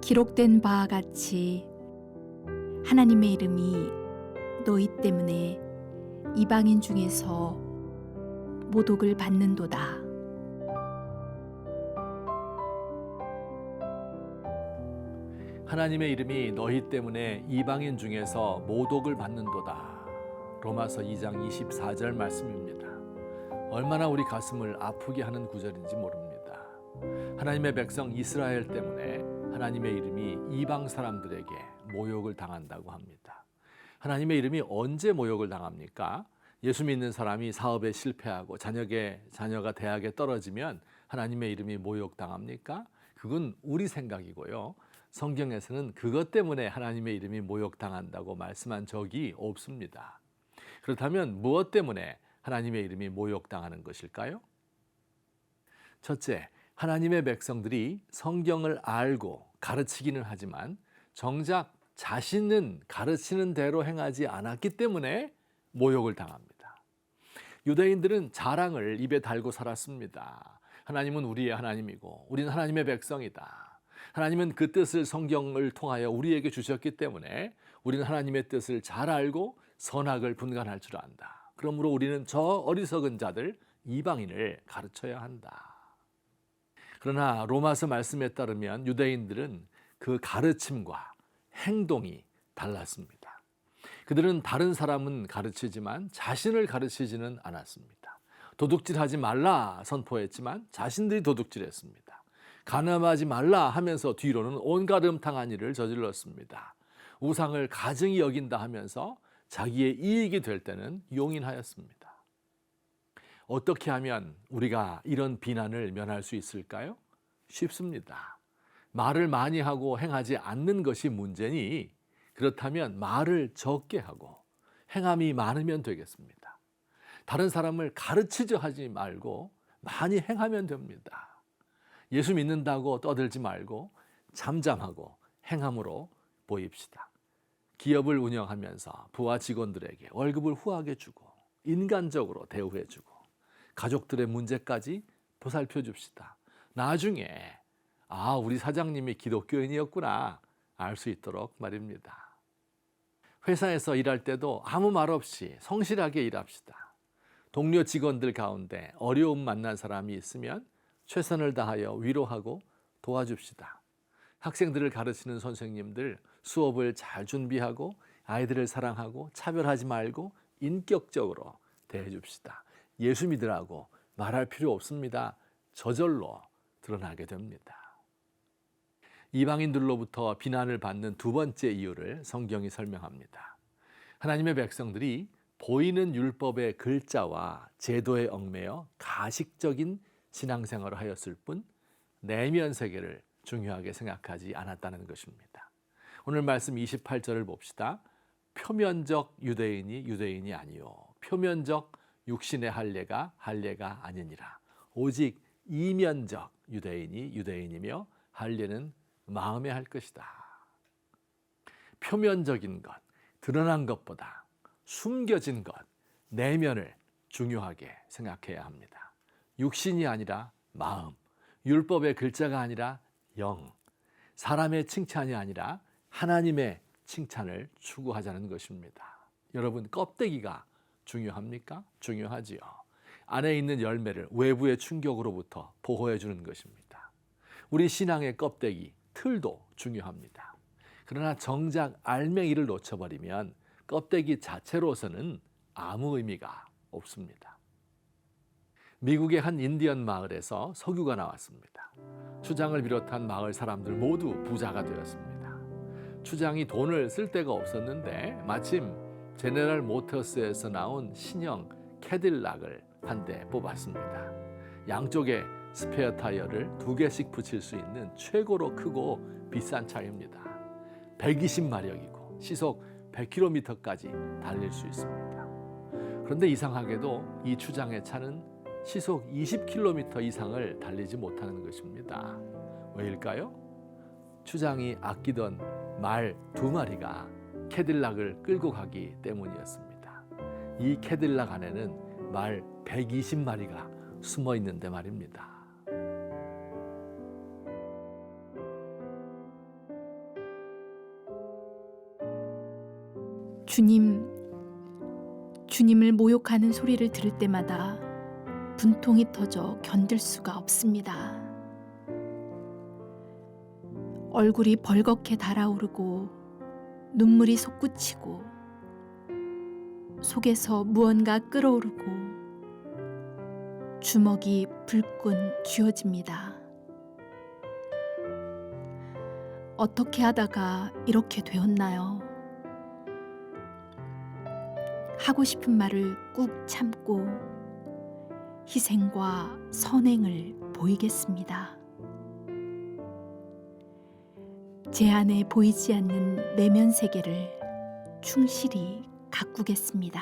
기록된 바와 같이 하나님의 이름이 너희 때문에 이방인 중에서 모독을 받는도다. 하나님의 이름이 너희 때문에 이방인 중에서 모독을 받는도다. 로마서 2장 24절 말씀입니다. 얼마나 우리 가슴을 아프게 하는 구절인지 모릅니다. 하나님의 백성 이스라엘 때문에 하나님의 이름이 이방 사람들에게 모욕을 당한다고 합니다. 하나님의 이름이 언제 모욕을 당합니까? 예수 믿는 사람이 사업에 실패하고 자녀가 대학에 떨어지면 하나님의 이름이 모욕당합니까? 그건 우리 생각이고요. 성경에서는 그것 때문에 하나님의 이름이 모욕당한다고 말씀한 적이 없습니다. 그렇다면 무엇 때문에 하나님의 이름이 모욕당하는 것일까요? 첫째, 하나님의 백성들이 성경을 알고 가르치기는 하지만 정작 자신은 가르치는 대로 행하지 않았기 때문에 모욕을 당합니다. 유대인들은 자랑을 입에 달고 살았습니다. 하나님은 우리의 하나님이고 우리는 하나님의 백성이다. 하나님은 그 뜻을 성경을 통하여 우리에게 주셨기 때문에 우리는 하나님의 뜻을 잘 알고 선악을 분간할 줄 안다. 그러므로 우리는 저 어리석은 자들 이방인을 가르쳐야 한다. 그러나 로마서 말씀에 따르면 유대인들은 그 가르침과 행동이 달랐습니다. 그들은 다른 사람은 가르치지만 자신을 가르치지는 않았습니다. 도둑질하지 말라 선포했지만 자신들이 도둑질했습니다. 간음하지 말라 하면서 뒤로는 온갖 음탕한 일을 저질렀습니다. 우상을 가증히 여긴다 하면서 자기의 이익이 될 때는 용인하였습니다. 어떻게 하면 우리가 이런 비난을 면할 수 있을까요? 쉽습니다. 말을 많이 하고 행하지 않는 것이 문제니 그렇다면 말을 적게 하고 행함이 많으면 되겠습니다. 다른 사람을 가르치려 하지 말고 많이 행하면 됩니다. 예수 믿는다고 떠들지 말고 잠잠하고 행함으로 보입시다. 기업을 운영하면서 부하 직원들에게 월급을 후하게 주고 인간적으로 대우해 주고 가족들의 문제까지 보살펴 줍시다. 나중에 우리 사장님이 기독교인이었구나 알 수 있도록 말입니다. 회사에서 일할 때도 아무 말 없이 성실하게 일합시다. 동료 직원들 가운데 어려움 만난 사람이 있으면 최선을 다하여 위로하고 도와줍시다. 학생들을 가르치는 선생님들 수업을 잘 준비하고 아이들을 사랑하고 차별하지 말고 인격적으로 대해줍시다. 예수 믿으라고 말할 필요 없습니다. 저절로 드러나게 됩니다. 이방인들로부터 비난을 받는 두 번째 이유를 성경이 설명합니다. 하나님의 백성들이 보이는 율법의 글자와 제도에 얽매여 가식적인 신앙생활을 하였을 뿐 내면 세계를 중요하게 생각하지 않았다는 것입니다. 오늘 말씀 28절을 봅시다. 표면적 유대인이 유대인이 아니요 표면적 육신의 할례가 할례가 아니니라. 오직 이면적 유대인이 유대인이며 할례는 마음에 할 것이다. 표면적인 것, 드러난 것보다 숨겨진 것, 내면을 중요하게 생각해야 합니다. 육신이 아니라 마음, 율법의 글자가 아니라 영, 사람의 칭찬이 아니라 하나님의 칭찬을 추구하자는 것입니다. 여러분, 껍데기가 중요합니까? 중요하지요. 안에 있는 열매를 외부의 충격으로부터 보호해 주는 것입니다. 우리 신앙의 껍데기, 틀도 중요합니다. 그러나 정작 알맹이를 놓쳐버리면 껍데기 자체로서는 아무 의미가 없습니다. 미국의 한 인디언 마을에서 석유가 나왔습니다. 추장을 비롯한 마을 사람들 모두 부자가 되었습니다. 추장이 돈을 쓸 데가 없었는데 마침 제네럴 모터스에서 나온 신형 캐딜락을 한 대 뽑았습니다. 양쪽에 스페어 타이어를 2개씩 붙일 수 있는 최고로 크고 비싼 차입니다. 120마력이고 시속 100km까지 달릴 수 있습니다. 그런데 이상하게도 이 추장의 차는 시속 20km 이상을 달리지 못하는 것입니다. 왜일까요? 추장이 아끼던 말 2마리가 캐딜락을 끌고 가기 때문이었습니다. 이 캐딜락 안에는 말 120마리가 숨어 있는데 말입니다. 주님을 모욕하는 소리를 들을 때마다 분통이 터져 견딜 수가 없습니다. 얼굴이 벌겋게 달아오르고 눈물이 솟구치고 속에서 무언가 끓어오르고 주먹이 불끈 쥐어집니다. 어떻게 하다가 이렇게 되었나요? 하고 싶은 말을 꾹 참고 희생과 선행을 보이겠습니다. 제 안에 보이지 않는 내면 세계를 충실히 가꾸겠습니다.